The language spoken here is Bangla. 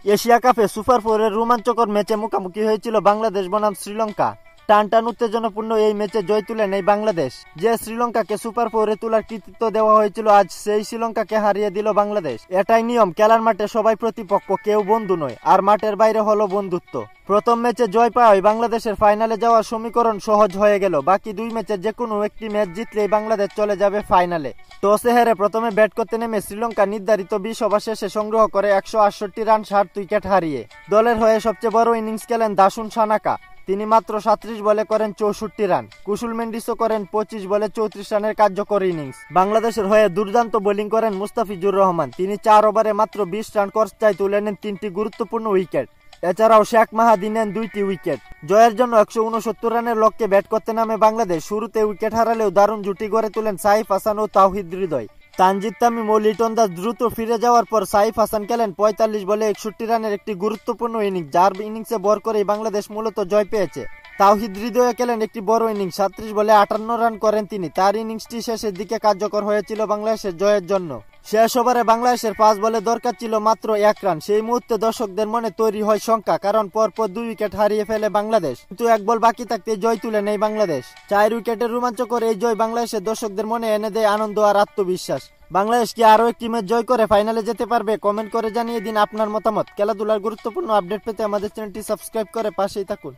এশিয়া কাপে সুপার ফোরের রোমাঞ্চকর ম্যাচে মুখোমুখি হয়েছিল বাংলাদেশ বনাম শ্রীলঙ্কা। টান উত্তেজনাপূর্ণ এই ম্যাচে জয় তুলে নেয় বাংলাদেশ। যে শ্রীলঙ্কাকে সুপার ফোরে তোলার কৃতিত্ব দেওয়া হয়েছিল, আজ সেই শ্রীলঙ্কাকে হারিয়ে দিল বাংলাদেশ। এটাই নিয়ম, খেলার মাঠে সবাই প্রতিপক্ষ, কেউ বন্ধু নয়, আর মাঠের বাইরে হলো বন্ধুত্ব। প্রথম ম্যাচে জয় পাওয়ায় বাংলাদেশের ফাইনালে যাওয়ার সমীকরণ সহজ হয়ে গেল। বাকি দুই ম্যাচের যে কোনো একটি ম্যাচ জিতলেই বাংলাদেশ চলে যাবে ফাইনালে। টসে হেরে প্রথমে ব্যাট করতে নেমে শ্রীলঙ্কা নির্ধারিত 20 ওভার শেষে সংগ্রহ করে 168 রান 7 উইকেট হারিয়ে। দলের হয়ে সবচেয়ে বড় ইনিংস খেলেন দাসুন সানাকা। তিনি মাত্র 37 বলে করেন 64 রান। কুশল মেন্ডিসও করেন 25 বলে 34 রানের কার্যকর ইনিংস। বাংলাদেশের হয়ে দুর্দান্ত বোলিং করেন মুস্তাফিজুর রহমান। তিনি 4 ওভারে মাত্র 20 রান খরচায় তুলে নেন 3টি গুরুত্বপূর্ণ উইকেট। এছাড়াও শেখ মাহাদি নেন 2টি উইকেট। জয়ের জন্য 169 রানের লক্ষ্যে ব্যাট করতে নামে বাংলাদেশ। শুরুতে উইকেট হারালেও দারুণ জুটি গড়ে তোলেন সাইফ হাসান ও তাওহিদ হৃদয়। তানজিদ তামিম ও লিটন দাস দ্রুত ফিরে যাওয়ার পর সাইফ হাসান খেলেন 45 বলে 61 রানের একটি গুরুত্বপূর্ণ ইনিংস, যার ইনিংসে ভর করেই বাংলাদেশ মূলত জয় পেয়েছে। তাওহিদ হৃদয় খেলেন একটি বড় ইনিংস, 37 বলে 58 রান করেন তিনি। তার ইনিংসটি শেষের দিকে কার্যকর হয়েছিল বাংলাদেশের জয়ের জন্য। শেষ ওভারে বাংলাদেশের 5 বলে দরকার ছিল মাত্র 1 রান। সেই মুহূর্তে দর্শকদের মনে তৈরি হয় শঙ্কা, কারণ পরপর 2 উইকেট হারিয়ে ফেলে বাংলাদেশ, কিন্তু 1 বল বাকি থাকতে জয় তুলে নেয় বাংলাদেশ। 4 উইকেটের রোমাঞ্চকর এই জয় বাংলাদেশের দর্শকদের মনে এনে দেয় আনন্দ আর আত্মবিশ্বাস। বাংলাদেশ কি আরো একটি ম্যাচ জয় করে ফাইনালে যেতে পারবে? কমেন্ট করে জানিয়ে দিন আপনার মতামত। খেলাধুলার গুরুত্বপূর্ণ আপডেট পেতে আমাদের চ্যানেলটি সাবস্ক্রাইব করে পাশেই থাকুন।